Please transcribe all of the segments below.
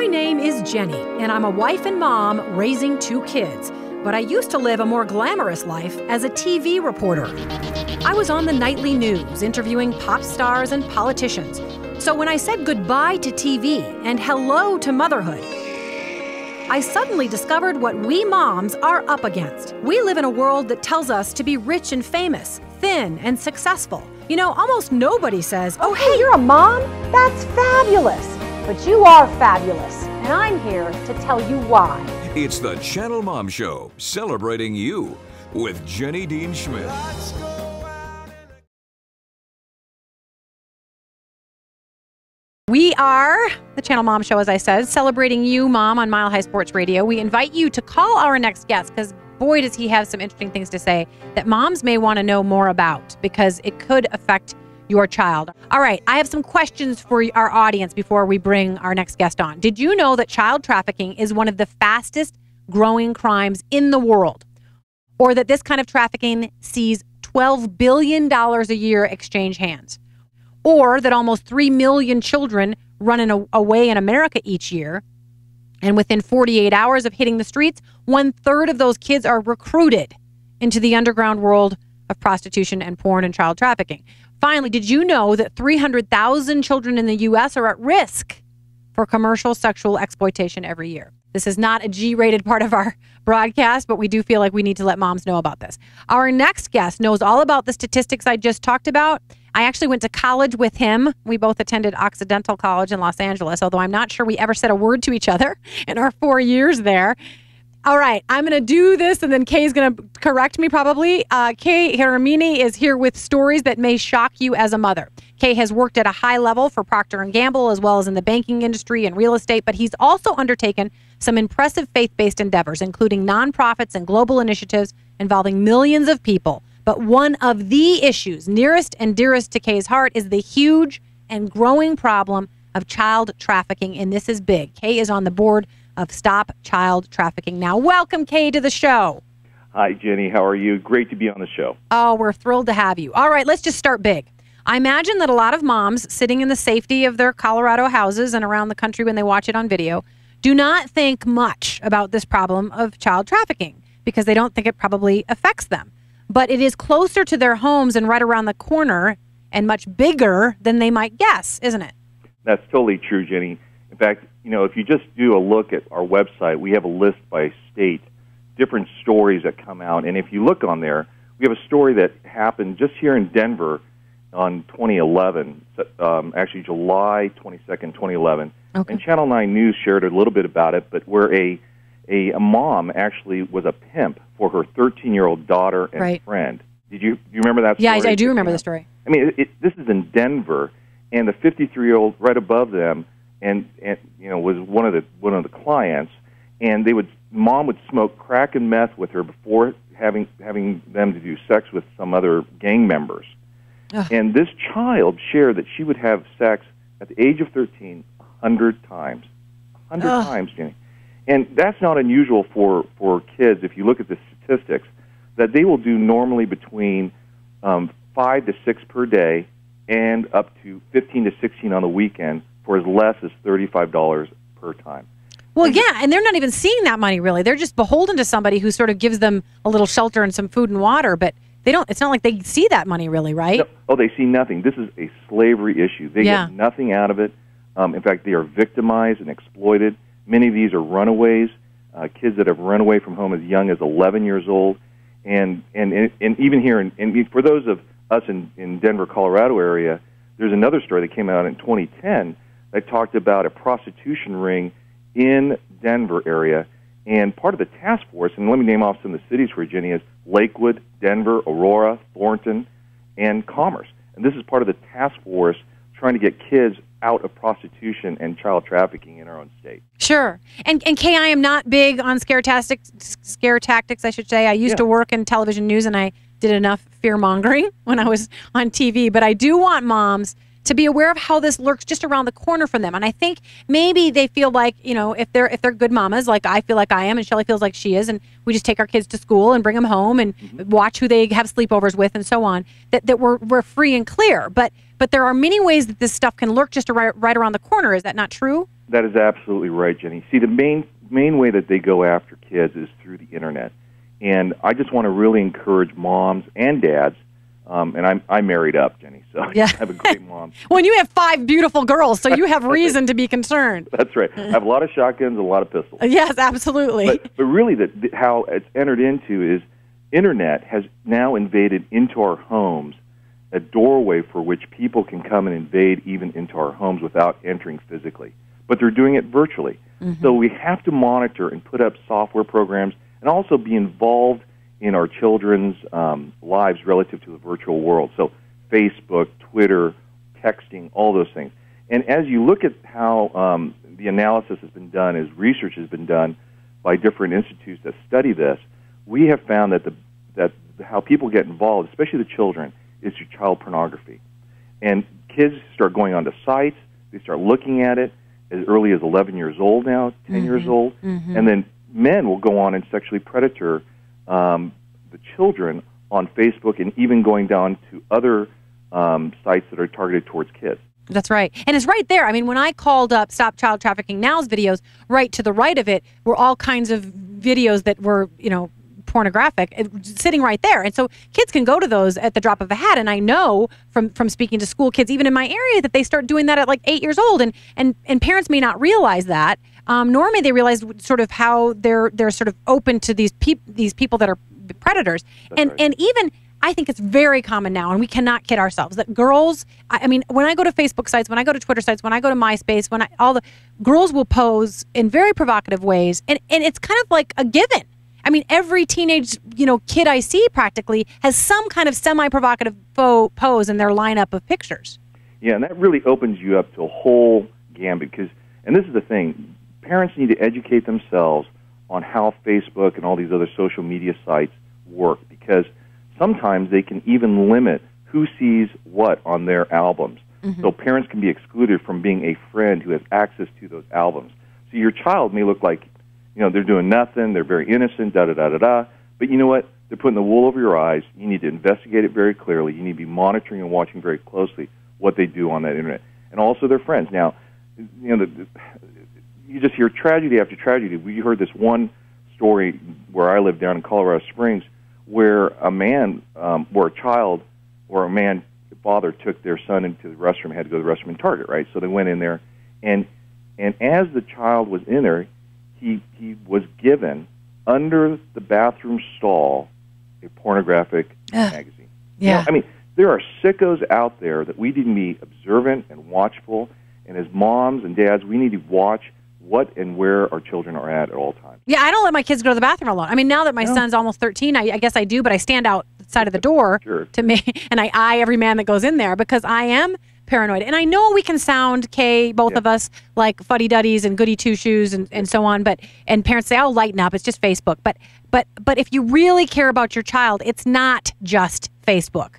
My name is Jenny, and I'm a wife and mom raising 2 kids. But I used to live a more glamorous life as a TV reporter. I was on the nightly news interviewing pop stars and politicians. So when I said goodbye to TV and hello to motherhood, I suddenly discovered what we moms are up against. We live in a world that tells us to be rich and famous, thin and successful. You know, almost nobody says, "Oh, hey, you're a mom? That's fabulous." But you are fabulous, and I'm here to tell you why. It's the Channelmom Show, celebrating you with Jenny Dean Schmidt. We are the Channelmom Show, as I said, celebrating you, Mom, on Mile High Sports Radio. We invite you to call our next guest because, boy, does he have some interesting things to say that moms may want to know more about because it could affect your child. All right, I have some questions for our audience before we bring our next guest on. Did you know that child trafficking is one of the fastest growing crimes in the world? Or that this kind of trafficking sees $12 billion a year exchange hands? Or that almost 3 million children run away in America each year, and within 48 hours of hitting the streets, 1/3 of those kids are recruited into the underground world of prostitution and porn and child trafficking. Finally, did you know that 300,000 children in the U.S. are at risk for commercial sexual exploitation every year? This is not a G-rated part of our broadcast, but we do feel like we need to let moms know about this. Our next guest knows all about the statistics I just talked about. I actually went to college with him. We both attended Occidental College in Los Angeles, although I'm not sure we ever said a word to each other in our 4 years there. All right, I'm going to do this, and then Kay's going to correct me probably. Kay Hiramine is here with stories that may shock you as a mother. Kay has worked at a high level for Procter & Gamble, as well as in the banking industry and real estate, but he's also undertaken some impressive faith-based endeavors, including nonprofits and global initiatives involving millions of people. But one of the issues nearest and dearest to Kay's heart is the huge and growing problem of child trafficking, and this is big. Kay is on the board of Stop Child Trafficking Now. Welcome, Kay, to the show. Hi, Jenny. How are you? Great to be on the show. Oh, we're thrilled to have you. All right, let's just start big. I imagine that a lot of moms sitting in the safety of their Colorado houses and around the country when they watch it on video do not think much about this problem of child trafficking because they don't think it probably affects them. But it is closer to their homes and right around the corner and much bigger than they might guess, isn't it? That's totally true, Jenny. In fact, you know, if you just do a look at our website, we have a list by state, different stories that come out. And if you look on there, we have a story that happened just here in Denver on 2011, actually July 22nd, 2011. Okay. And Channel 9 News shared a little bit about it, but where a mom actually was a pimp for her 13-year-old daughter and friend. Do you remember that story? Yeah, I do remember the story. I mean, this is in Denver, and the 53-year-old right above them, and you know, was one of the clients, and mom would smoke crack and meth with her before having them to do sex with some other gang members. Ugh. And this child shared that she would have sex at the age of 13 100 times. 100 times, Jenny. And that's not unusual for kids. If you look at the statistics, that they will do normally between 5 to 6 per day and up to 15 to 16 on the weekend for as less as $35 per time. Well, yeah, and they're not even seeing that money, really. They're just beholden to somebody who sort of gives them a little shelter and some food and water, but they don't. It's not like they see that money, really, right? No, oh, they see nothing. This is a slavery issue. They get nothing out of it. In fact, they are victimized and exploited. Many of these are runaways, kids that have run away from home as young as 11 years old. And even here, and for those of us in Denver, Colorado area, there's another story that came out in 2010 that talked about a prostitution ring in Denver area. And part of the task force, and let me name off some of the cities for Jenny, is Lakewood, Denver, Aurora, Thornton, and Commerce. And this is part of the task force trying to get kids out of prostitution and child trafficking in our own state. Sure. And Kay, I am not big on scare tactics, I should say. I used to work in television news, and I did enough fear-mongering when I was on TV. But I do want moms to be aware of how this lurks just around the corner from them. And I think maybe they feel like, if they're good mamas, like I feel like I am and Shelley feels like she is, and we just take our kids to school and bring them home and watch who they have sleepovers with and so on, that we're free and clear. But there are many ways that this stuff can lurk just right around the corner. Is that not true? That is absolutely right, Jenny. See, the main way that they go after kids is through the internet. And I just want to really encourage moms and dads. And I'm married up, Jenny, so I have a great mom. Well, and you have 5 beautiful girls, so you have reason to be concerned. That's right. I have a lot of shotguns and a lot of pistols. Yes, absolutely. But really, how it's entered into is internet has now invaded into our homes, a doorway for which people can come and invade even into our homes without entering physically. But they're doing it virtually. Mm-hmm. So we have to monitor and put up software programs and also be involved in our children's lives relative to the virtual world. So Facebook, Twitter, texting, all those things. And as you look at how the analysis has been done, as research has been done by different institutes that study this, we have found that how people get involved, especially the children, is through child pornography. And kids start going onto sites, they start looking at it as early as 11 years old now, 10 years old, and then men will go on and sexually predator the children on Facebook and even going down to other sites that are targeted towards kids. That's right. And it's right there. I mean, when I called up Stop Child Trafficking Now's videos, right to the right of it were all kinds of videos that were, pornographic, sitting right there. And so kids can go to those at the drop of a hat. And I know from speaking to school kids, even in my area, that they start doing that at like 8 years old. And parents may not realize that, nor may they realize sort of how they're sort of open to these people that are predators. And even I think it's very common now, and we cannot kid ourselves, that girls, I mean, when I go to Facebook sites, when I go to Twitter sites, when I go to MySpace, all the girls will pose in very provocative ways, and it's kind of like a given. I mean, every teenage, kid I see practically has some kind of semi-provocative pose in their lineup of pictures. Yeah, and that really opens you up to a whole gambit because, and this is the thing, parents need to educate themselves on how Facebook and all these other social media sites work, because sometimes they can even limit who sees what on their albums. Mm-hmm. So parents can be excluded from being a friend who has access to those albums. So your child may look like, they're doing nothing, they're very innocent, da-da-da-da-da, but you know what? They're putting the wool over your eyes. You need to investigate it very clearly. You need to be monitoring and watching very closely what they do on that internet. And also their friends. Now, you just hear tragedy after tragedy. We heard this one story where I live down in Colorado Springs where a man, or a child, or a man, father took their son into the restroom, had to go to the restroom in Target, right? So they went in there, and as the child was in there, he was given, under the bathroom stall, a pornographic magazine. Yeah. I mean, there are sickos out there that we need to be observant and watchful, and as moms and dads, we need to watch what and where our children are at all times. Yeah, I don't let my kids go to the bathroom alone. I mean, now that my son's almost 13, I guess I do, but I stand outside of the door to me, and I eye every man that goes in there because I am paranoid. And I know we can sound, both of us, like fuddy-duddies and goody two-shoes and so on, and parents say, oh, lighten up, it's just Facebook. But if you really care about your child, it's not just Facebook.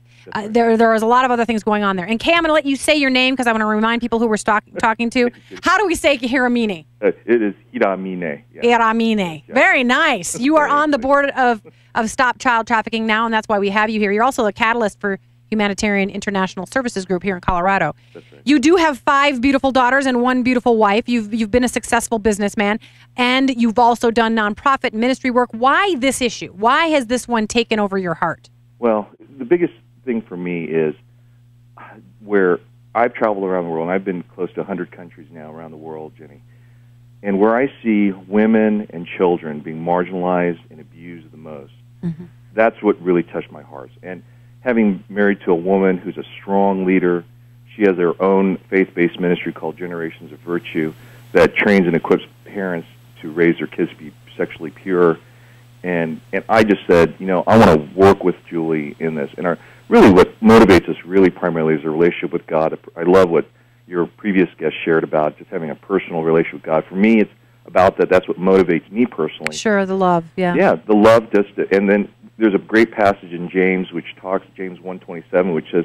There is a lot of other things going on there. And Kay, I'm going to let you say your name because I want to remind people who we're talking to. How do we say Hiramine? It is Hiramine. Yeah. Hiramine. Yeah. Very nice. You are on the board of Stop Child Trafficking Now, and that's why we have you here. You're also a catalyst for Humanitarian International Services Group here in Colorado. That's right. You do have 5 beautiful daughters and 1 beautiful wife. You've been a successful businessman, and you've also done nonprofit ministry work. Why this issue? Why has this one taken over your heart? Well, the biggest thing for me is where I've traveled around the world, and I've been close to 100 countries now around the world, Jenny, and where I see women and children being marginalized and abused the most, that's what really touched my heart. And having married to a woman who's a strong leader, she has her own faith-based ministry called Generations of Virtue that trains and equips parents to raise their kids to be sexually pure. And I just said, I want to work with Julie in this. And really what motivates us really primarily is a relationship with God. I love what your previous guest shared about just having a personal relationship with God. For me, it's about that. That's what motivates me personally. Sure, the love, yeah. Yeah, the love and then there's a great passage in James which talks, James 1:27, which says,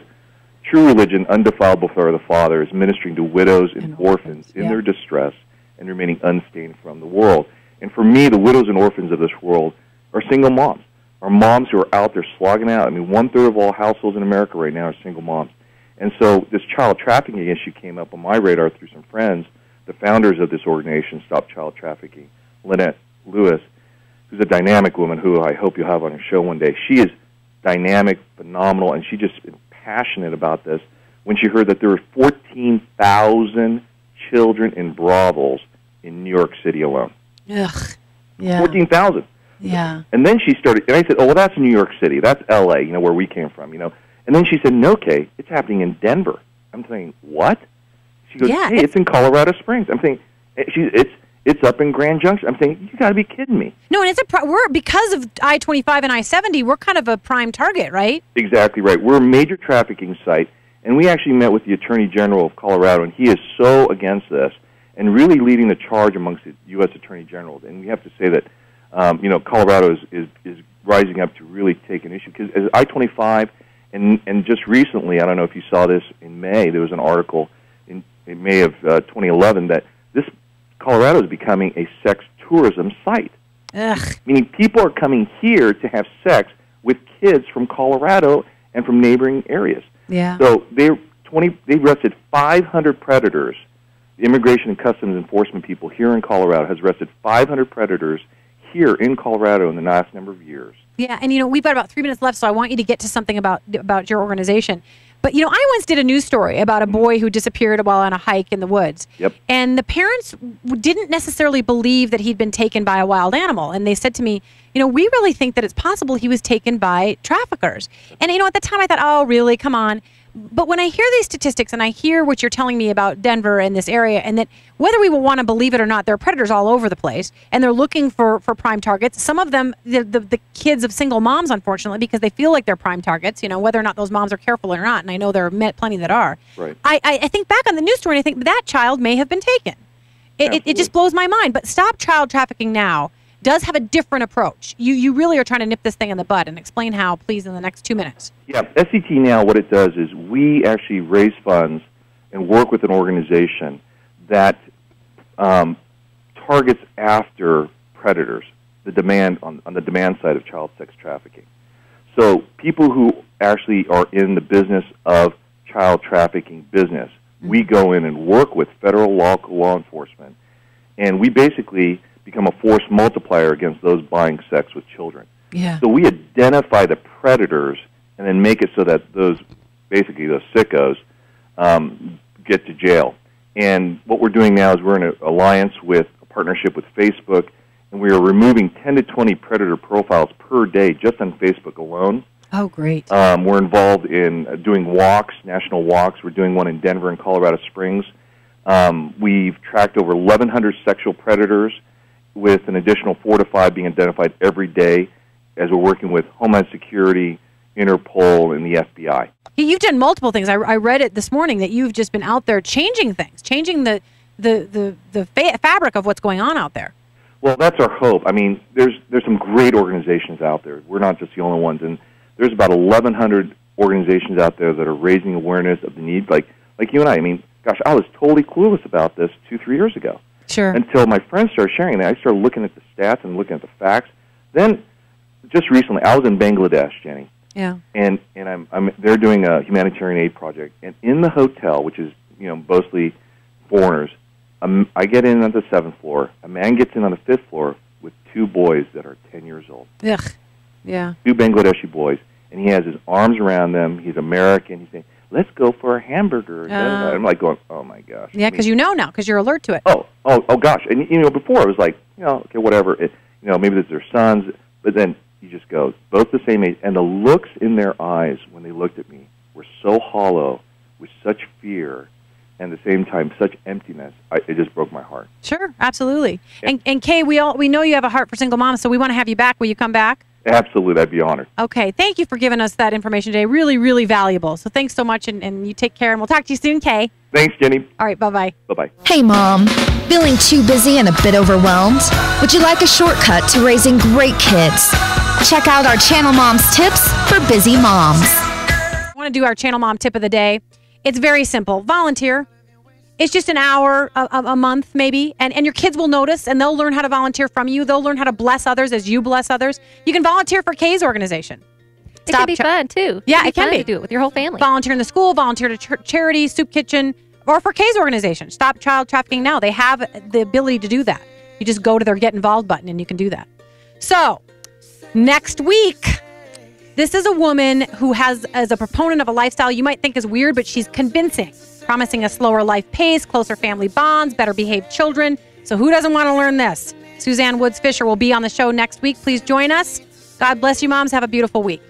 true religion, undefiled before the Father, is ministering to widows and orphans in their distress and remaining unstained from the world. And for me, the widows and orphans of this world are single moms, are moms who are out there slogging out. I mean, 1/3 of all households in America right now are single moms. And so this child trafficking issue came up on my radar through some friends, the founders of this organization, Stop Child Trafficking, Lynette Lewis, who's a dynamic woman who I hope you'll have on your show one day. She is dynamic, phenomenal, and she just is passionate about this when she heard that there were 14,000 children in brothels in New York City alone. Ugh. Yeah. 14,000. Yeah. And then she started, and I said, oh, well, that's New York City. That's L.A., where we came from, And then she said, no, Kay, it's happening in Denver. I'm saying, what? She goes, hey, it's in Colorado Springs. I'm saying, it's up in Grand Junction. I'm saying, you got to be kidding me. No, and we're because of I-25 and I-70, we're kind of a prime target, right? Exactly right. We're a major trafficking site, and we actually met with the Attorney General of Colorado, and he is so against this and really leading the charge amongst the U.S. Attorney Generals. And we have to say that, Colorado is rising up to really take an issue. Because as I-25, and just recently, I don't know if you saw this in May, there was an article in May of 2011 that this Colorado is becoming a sex tourism site. Ugh. Meaning people are coming here to have sex with kids from Colorado and from neighboring areas. Yeah. So they arrested 500 predators. The Immigration and Customs Enforcement people here in Colorado has arrested 500 predators here in Colorado in the last number of years. Yeah, and we've got about 3 minutes left, so I want you to get to something about your organization. But I once did a news story about a boy who disappeared while on a hike in the woods. Yep. And the parents didn't necessarily believe that he'd been taken by a wild animal. And they said to me, we really think that it's possible he was taken by traffickers. And at the time I thought, oh, really? Come on. But when I hear these statistics and I hear what you're telling me about Denver and this area, and that whether we will want to believe it or not, there are predators all over the place, and they're looking for prime targets. Some of them, the kids of single moms, unfortunately, because they feel like they're prime targets, whether or not those moms are careful or not, and I know there are plenty that are. Right. I think back on the news story, and I think that child may have been taken. It just blows my mind. But Stop Child Trafficking Now does have a different approach. You really are trying to nip this thing in the bud, and explain how, please, in the next 2 minutes. Yeah, SCT Now, what it does is we actually raise funds and work with an organization that targets after predators, the demand on the demand side of child sex trafficking. So people who actually are in the business of child trafficking business, we go in and work with federal local law enforcement, and we basically become a force multiplier against those buying sex with children. Yeah. So we identify the predators and then make it so that those sickos get to jail. And what we're doing now is we're in an alliance with a partnership with Facebook, and we are removing 10 to 20 predator profiles per day just on Facebook alone. Oh, great. We're involved in doing walks, national walks. We're doing one in Denver and Colorado Springs. We've tracked over 1,100 sexual predators, with an additional 4 to 5 being identified every day as we're working with Homeland Security, Interpol, and the FBI. You've done multiple things. I read it this morning that you've just been out there changing things, changing the fabric of what's going on out there. Well, that's our hope. I mean, there's some great organizations out there. We're not just the only ones, and there's about 1,100 organizations out there that are raising awareness of the need. Like you and I mean, gosh, I was totally clueless about this 2-3 years ago. Sure. Until my friends started sharing that, I started looking at the stats and looking at the facts. Then, just recently, I was in Bangladesh, Jenny. Yeah. And I'm they're doing a humanitarian aid project, and in the hotel, which is mostly foreigners, I get in on the 7th floor. A man gets in on the 5th floor with 2 boys that are 10 years old. Ugh. Yeah. 2 Bangladeshi boys, and he has his arms around them. He's American. He's saying, "Let's go for a hamburger." I'm like going, "Oh my gosh!" Yeah, because now, because you're alert to it. Oh gosh! And before it was like, okay, whatever. Maybe it's their sons, but then you just go, both the same age, and the looks in their eyes when they looked at me were so hollow, with such fear, and at the same time such emptiness. It just broke my heart. Sure, absolutely. Yeah. And Kay, we know you have a heart for single moms, so we want to have you back. Will you come back? Absolutely, I'd be honored. Okay, thank you for giving us that information today. Really, really valuable. So thanks so much, and you take care, and we'll talk to you soon, Kay. Thanks, Jenny. All right, bye-bye. Bye-bye. Hey, Mom. Feeling too busy and a bit overwhelmed? Would you like a shortcut to raising great kids? Check out our Channelmom's tips for busy moms. want to do our Channel Mom tip of the day. It's very simple. Volunteer. It's just an hour a month, maybe, and your kids will notice, and they'll learn how to volunteer from you. They'll learn how to bless others as you bless others. You can volunteer for Kay's organization. It can be fun, too. Yeah, it can be. To do it with your whole family. Volunteer in the school, volunteer to charity, soup kitchen, or for Kay's organization. Stop Child Trafficking Now. They have the ability to do that. You just go to their Get Involved button, and you can do that. So, next week, this is a woman who has, as a proponent of a lifestyle you might think is weird, but she's convincing. Promising a slower life pace, closer family bonds, better behaved children. So who doesn't want to learn this? Suzanne Woods Fisher will be on the show next week. Please join us. God bless you, moms. Have a beautiful week.